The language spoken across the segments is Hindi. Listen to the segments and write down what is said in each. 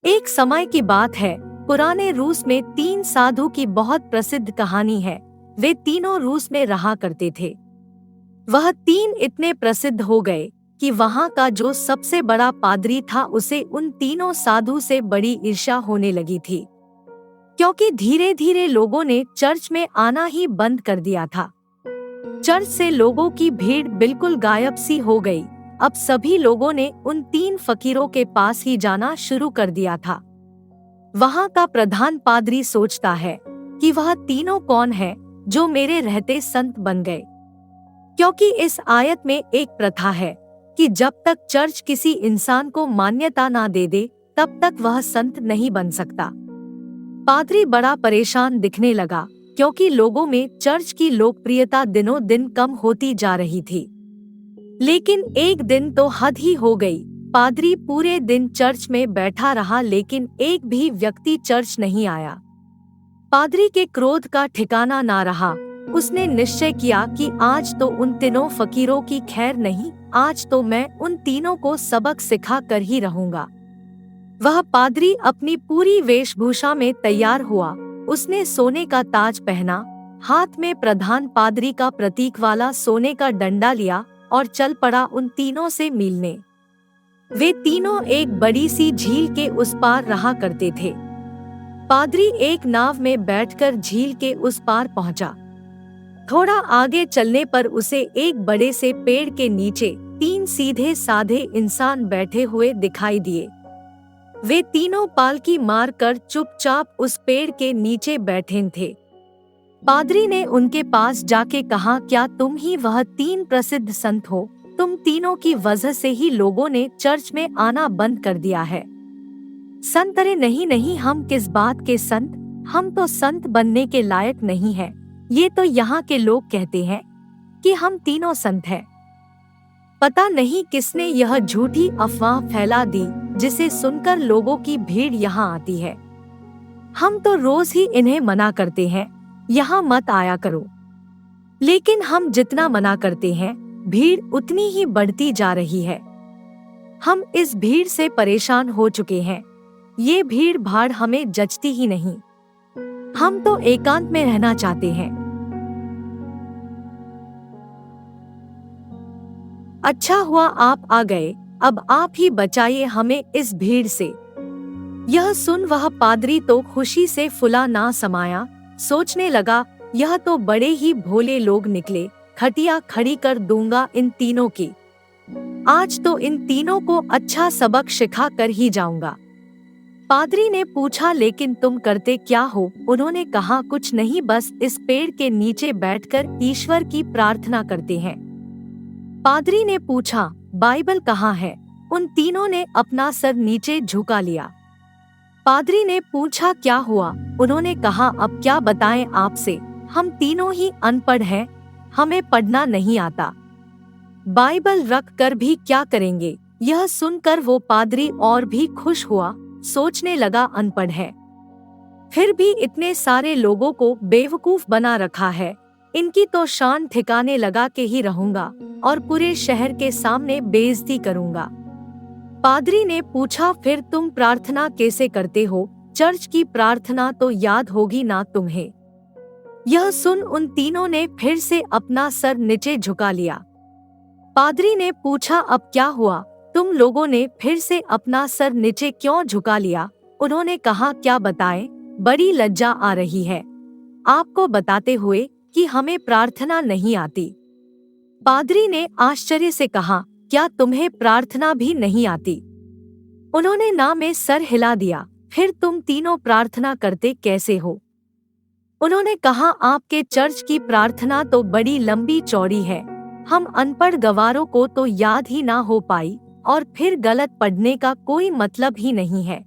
एक समय की बात है, पुराने रूस में 3 साधु की बहुत प्रसिद्ध कहानी है। वे तीनों रूस में रहा करते थे। वह 3 इतने प्रसिद्ध हो गए कि वहाँ का जो सबसे बड़ा पादरी था उसे उन तीनों साधु से बड़ी ईर्ष्या होने लगी थी, क्योंकि धीरे धीरे लोगों ने चर्च में आना ही बंद कर दिया था। चर्च से लोगों की भीड़ बिल्कुल गायब सी हो गई। अब सभी लोगों ने उन 3 फकीरों के पास ही जाना शुरू कर दिया था। वहाँ का प्रधान पादरी सोचता है कि वह तीनों कौन है जो मेरे रहते संत बन गए, क्योंकि इस आयत में एक प्रथा है कि जब तक चर्च किसी इंसान को मान्यता ना दे दे तब तक वह संत नहीं बन सकता। पादरी बड़ा परेशान दिखने लगा, क्योंकि लोगों में चर्च की लोकप्रियता दिनों दिन कम होती जा रही थी। लेकिन एक दिन तो हद ही हो गई। पादरी पूरे दिन चर्च में बैठा रहा, लेकिन एक भी व्यक्ति चर्च नहीं आया। पादरी के क्रोध का ठिकाना ना रहा। उसने निश्चय किया कि आज तो उन तीनों फकीरों की खैर नहीं, आज तो मैं उन तीनों को सबक सिखा कर ही रहूंगा। वह पादरी अपनी पूरी वेशभूषा में तैयार हुआ। उसने सोने का ताज पहना, हाथ में प्रधान पादरी का प्रतीक वाला सोने का डंडा लिया और चल पड़ा उन तीनों से मिलने। वे तीनों एक बड़ी सी झील के उस पार रहा करते थे। पादरी एक नाव में बैठकर झील के उस पार पहुंचा। थोड़ा आगे चलने पर उसे एक बड़े से पेड़ के नीचे 3 सीधे साधे इंसान बैठे हुए दिखाई दिए। वे तीनों पालकी मार कर चुपचाप उस पेड़ के नीचे बैठे थे। पादरी ने उनके पास जाके कहा, क्या तुम ही वह 3 प्रसिद्ध संत हो? तुम तीनों की वजह से ही लोगों ने चर्च में आना बंद कर दिया है। संत? अरे नहीं नहीं, हम किस बात के संत? हम तो संत बनने के लायक नहीं है। ये तो यहाँ के लोग कहते हैं कि हम तीनों संत हैं। पता नहीं किसने यह झूठी अफवाह फैला दी, जिसे सुनकर लोगों की भीड़ यहाँ आती है। हम तो रोज ही इन्हें मना करते हैं, यहाँ मत आया करो। लेकिन हम जितना मना करते हैं, भीड़ उतनी ही बढ़ती जा रही है। हम इस भीड़ से परेशान हो चुके हैं। ये भीड़ भाड़ हमें जचती ही नहीं। हम तो एकांत में रहना चाहते हैं। अच्छा हुआ आप आ गए, अब आप ही बचाइए हमें इस भीड़ से। यह सुन वह पादरी तो खुशी से फुला ना समाया। सोचने लगा, यह तो बड़े ही भोले लोग निकले। खटिया खड़ी कर दूंगा इन तीनों की। आज तो इन तीनों को अच्छा सबक सिखा कर ही जाऊंगा। पादरी ने पूछा, लेकिन तुम करते क्या हो? उन्होंने कहा, कुछ नहीं, बस इस पेड़ के नीचे बैठकर ईश्वर की प्रार्थना करते हैं। पादरी ने पूछा, बाइबल कहाँ है? उन तीनों ने अपना सर नीचे झुका लिया। पादरी ने पूछा, क्या हुआ? उन्होंने कहा, अब क्या बताएं आपसे, हम तीनों ही अनपढ़ हैं, हमें पढ़ना नहीं आता। बाइबल रख कर भी क्या करेंगे? यह सुनकर वो पादरी और भी खुश हुआ। सोचने लगा, अनपढ़ है, फिर भी इतने सारे लोगों को बेवकूफ बना रखा है। इनकी तो शान ठिकाने लगा के ही रहूंगा और पूरे शहर के सामने बेइज्जती करूंगा। पादरी ने पूछा, फिर तुम प्रार्थना कैसे करते हो? चर्च की प्रार्थना तो याद होगी ना तुम्हें? यह सुन उन तीनों ने फिर से अपना सर नीचे झुका लिया। पादरी ने पूछा, अब क्या हुआ? तुम लोगों ने फिर से अपना सर नीचे क्यों झुका लिया? उन्होंने कहा, क्या बताएं, बड़ी लज्जा आ रही है आपको बताते हुए कि हमें प्रार्थना नहीं आती। पादरी ने आश्चर्य से कहा, क्या तुम्हें प्रार्थना भी नहीं आती? उन्होंने ना में सर हिला दिया। फिर तुम तीनों प्रार्थना करते कैसे हो? उन्होंने कहा, आपके चर्च की प्रार्थना तो बड़ी लंबी चौड़ी है, हम अनपढ़ गवारों को तो याद ही ना हो पाई, और फिर गलत पढ़ने का कोई मतलब ही नहीं है।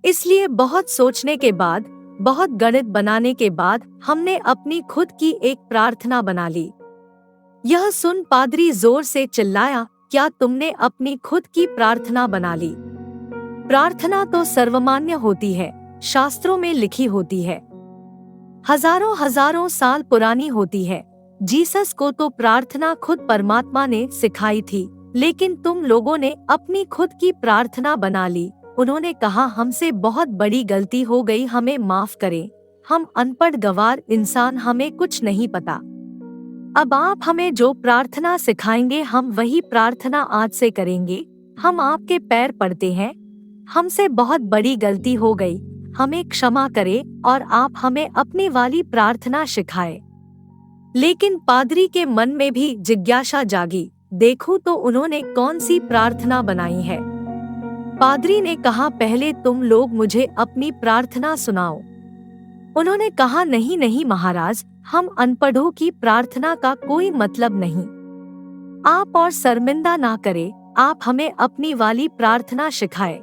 इसलिए बहुत सोचने के बाद, बहुत गणित बनाने के बाद हमने अपनी खुद की एक प्रार्थना बना ली। यह सुन पादरी जोर से चिल्लाया, क्या तुमने अपनी खुद की प्रार्थना बना ली? प्रार्थना तो सर्वमान्य होती है, शास्त्रों में लिखी होती है, हजारों हजारों साल पुरानी होती है। जीसस को तो प्रार्थना खुद परमात्मा ने सिखाई थी, लेकिन तुम लोगों ने अपनी खुद की प्रार्थना बना ली। उन्होंने कहा, हमसे बहुत बड़ी गलती हो गई, हमें माफ करें। हम अनपढ़ गंवार इंसान, हमें कुछ नहीं पता। अब आप हमें जो प्रार्थना सिखाएंगे हम वही प्रार्थना आज से करेंगे। हम आपके पैर पड़ते हैं, हमसे बहुत बड़ी गलती हो गई, हमें क्षमा करें और आप हमें अपनी वाली प्रार्थना सिखाएं। लेकिन पादरी के मन में भी जिज्ञासा जागी, देखूं तो उन्होंने कौन सी प्रार्थना बनाई है। पादरी ने कहा, पहले तुम लोग मुझे अपनी प्रार्थना सुनाओ। उन्होंने कहा, नहीं नहीं महाराज, हम अनपढ़ों की प्रार्थना का कोई मतलब नहीं। आप और शर्मिंदा ना करें, आप हमें अपनी वाली प्रार्थना सिखाएं।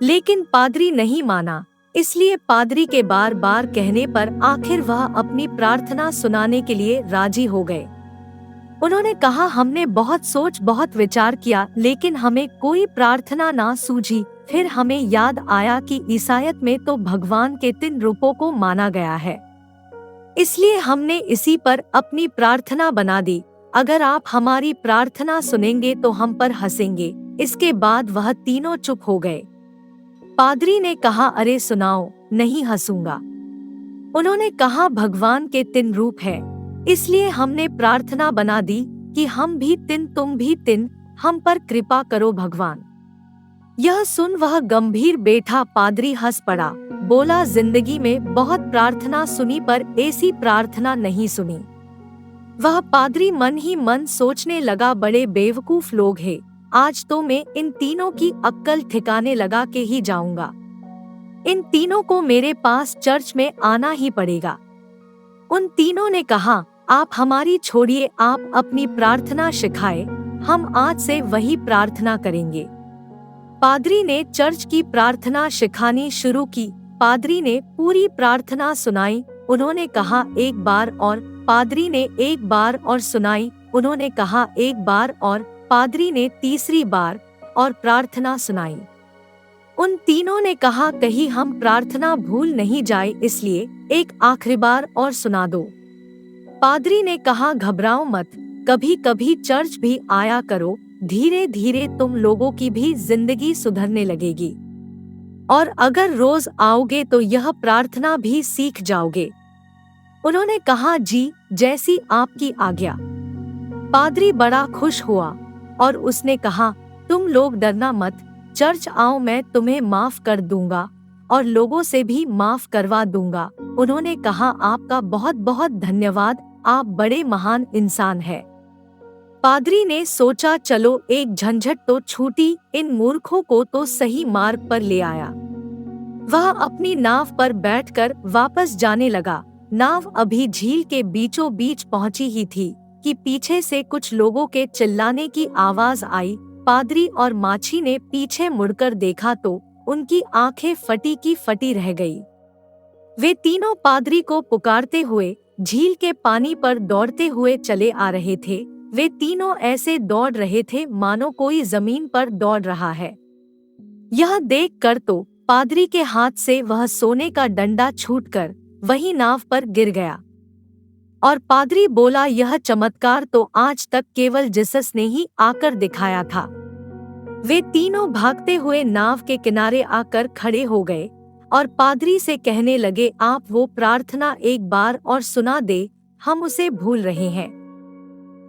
लेकिन पादरी नहीं माना, इसलिए पादरी के बार बार कहने पर आखिर वह अपनी प्रार्थना सुनाने के लिए राजी हो गए। उन्होंने कहा, हमने बहुत सोच बहुत विचार किया, लेकिन हमें कोई प्रार्थना ना सूझी। फिर हमें याद आया कि ईसाईयत में तो भगवान के 3 रूपों को माना गया है, इसलिए हमने इसी पर अपनी प्रार्थना बना दी। अगर आप हमारी प्रार्थना सुनेंगे तो हम पर हंसेंगे। इसके बाद वह तीनों चुप हो गए। पादरी ने कहा, अरे सुनाओ, नहीं हंसूंगा। उन्होंने कहा, भगवान के 3 रूप है, इसलिए हमने प्रार्थना बना दी कि हम भी 3 तुम भी 3, हम पर कृपा करो भगवान। यह सुन वह गंभीर बैठा पादरी हंस पड़ा, बोला, जिंदगी में बहुत प्रार्थना सुनी पर ऐसी प्रार्थना नहीं सुनी। वह पादरी मन ही मन सोचने लगा, बड़े बेवकूफ लोग हैं, आज तो मैं इन तीनों की अक्ल ठिकाने लगा के ही जाऊंगा। इन तीनों को मेरे पास चर्च में आना ही पड़ेगा। उन तीनों ने कहा, आप हमारी छोड़िए, आप अपनी प्रार्थना सिखाए, हम आज से वही प्रार्थना करेंगे। पादरी ने चर्च की प्रार्थना सिखानी शुरू की। पादरी ने पूरी प्रार्थना सुनाई। उन्होंने कहा, एक बार और। पादरी ने एक बार और सुनाई। उन्होंने कहा, एक बार और। पादरी ने तीसरी बार और प्रार्थना सुनाई। उन तीनों ने कहा, कहीं हम प्रार्थना भूल नहीं जाए, इसलिए एक आखिरी बार और सुना दो। पादरी ने कहा, घबराओ मत, कभी कभी चर्च भी आया करो, धीरे धीरे तुम लोगों की भी जिंदगी सुधरने लगेगी, और अगर रोज आओगे तो यह प्रार्थना भी सीख जाओगे। उन्होंने कहा, जी, जैसी आपकी आज्ञा। पादरी बड़ा खुश हुआ और उसने कहा, तुम लोग डरना मत, चर्च आओ, मैं तुम्हें माफ कर दूंगा और लोगों से भी माफ करवा दूंगा। उन्होंने कहा, आपका बहुत बहुत धन्यवाद, आप बड़े महान इंसान हैं। पादरी ने सोचा, चलो एक झंझट तो छूटी, इन मूर्खों को तो सही मार्ग पर ले आया। वह अपनी नाव पर बैठकर वापस जाने लगा। नाव अभी झील के बीचों बीच पहुंची ही थी कि पीछे से कुछ लोगों के चिल्लाने की आवाज आई। पादरी और माछी ने पीछे मुड़कर देखा तो उनकी आंखें फटी की फटी रह गई। वे तीनों पादरी को पुकारते हुए झील के पानी पर दौड़ते हुए चले आ रहे थे। वे तीनों ऐसे दौड़ रहे थे मानो कोई जमीन पर दौड़ रहा है। यह देखकर तो पादरी के हाथ से वह सोने का डंडा छूटकर वही नाव पर गिर गया और पादरी बोला, यह चमत्कार तो आज तक केवल जिसस ने ही आकर दिखाया था। वे तीनों भागते हुए नाव के किनारे आकर खड़े हो गए और पादरी से कहने लगे, आप वो प्रार्थना एक बार और सुना दे, हम उसे भूल रहे हैं।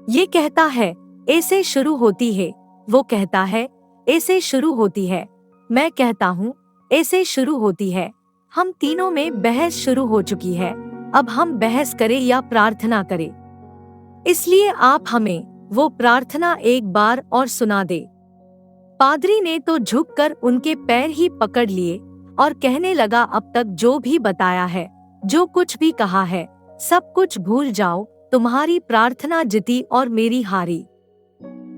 ये कहता है ऐसे शुरू होती है, वो कहता है ऐसे शुरू होती है, मैं कहता हूँ ऐसे शुरू होती है। हम तीनों में बहस शुरू हो चुकी है, अब हम बहस करें या प्रार्थना करें, इसलिए आप हमें वो प्रार्थना एक बार और सुना दे। पादरी ने तो झुककर उनके पैर ही पकड़ लिए और कहने लगा, अब तक जो भी बताया है, जो कुछ भी कहा है, सब कुछ भूल जाओ। तुम्हारी प्रार्थना जीती और मेरी हारी।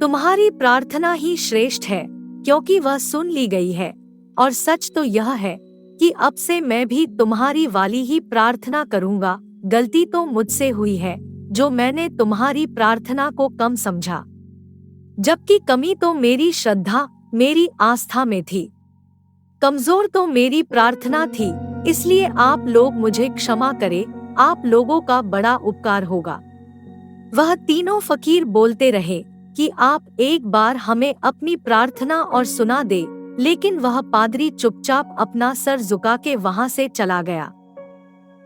तुम्हारी प्रार्थना ही श्रेष्ठ है क्योंकि वह सुन ली गई है, और सच तो यह है कि अब से मैं भी तुम्हारी वाली ही प्रार्थना करूंगा। गलती तो मुझसे हुई है जो मैंने तुम्हारी प्रार्थना को कम समझा, जबकि कमी तो मेरी श्रद्धा, मेरी आस्था में थी। कमजोर तो मेरी प्रार्थना थी, इसलिए आप लोग मुझे क्षमा करें, आप लोगों का बड़ा उपकार होगा। वह तीनों फकीर बोलते रहे कि आप एक बार हमें अपनी प्रार्थना और सुना दे। लेकिन वह पादरी चुपचाप अपना सर झुका के वहां से चला गया।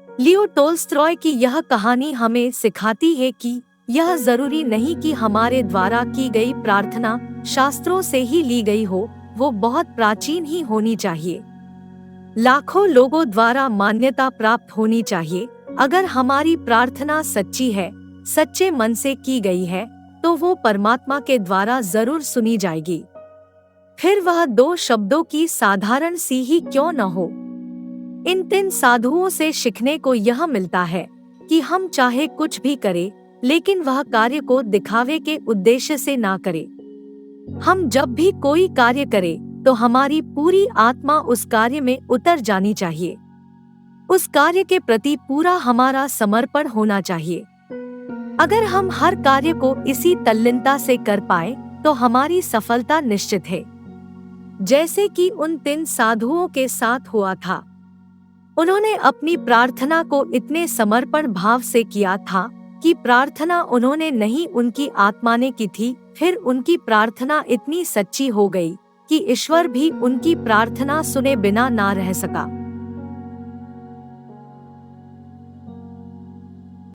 लियो टोल्स्टॉय की यह कहानी हमें सिखाती है कि यह जरूरी नहीं कि हमारे द्वारा की गई प्रार्थना शास्त्रों से ही ली गई हो, वो बहुत प्राचीन ही होनी चाहिए। लाखों लोगों द्वारा मान्यता प्राप्त होनी चाहिए। अगर हमारी प्रार्थना सच्ची है, सच्चे मन से की गई है, तो वो परमात्मा के द्वारा जरूर सुनी जाएगी। फिर वह 2 शब्दों की साधारण सी ही क्यों न हो। इन 3 साधुओं से सीखने को यह मिलता है कि हम चाहे कुछ भी करें, लेकिन वह कार्य को दिखावे के उद्देश्य से ना करें। हम जब भी कोई कार्य करें तो हमारी पूरी आत्मा उस कार्य में उतर जानी चाहिए। उस कार्य के प्रति पूरा हमारा समर्पण होना चाहिए। अगर हम हर कार्य को इसी तल्लीनता से कर पाए तो हमारी सफलता निश्चित है। जैसे कि उन 3 साधुओं के साथ हुआ था। उन्होंने अपनी प्रार्थना को इतने समर्पण भाव से किया था कि प्रार्थना उन्होंने नहीं उनकी आत्मा ने की थी। फिर उनकी प्रार्थना इतनी सच्ची हो गई कि ईश्वर भी उनकी प्रार्थना सुने बिना ना रह सका।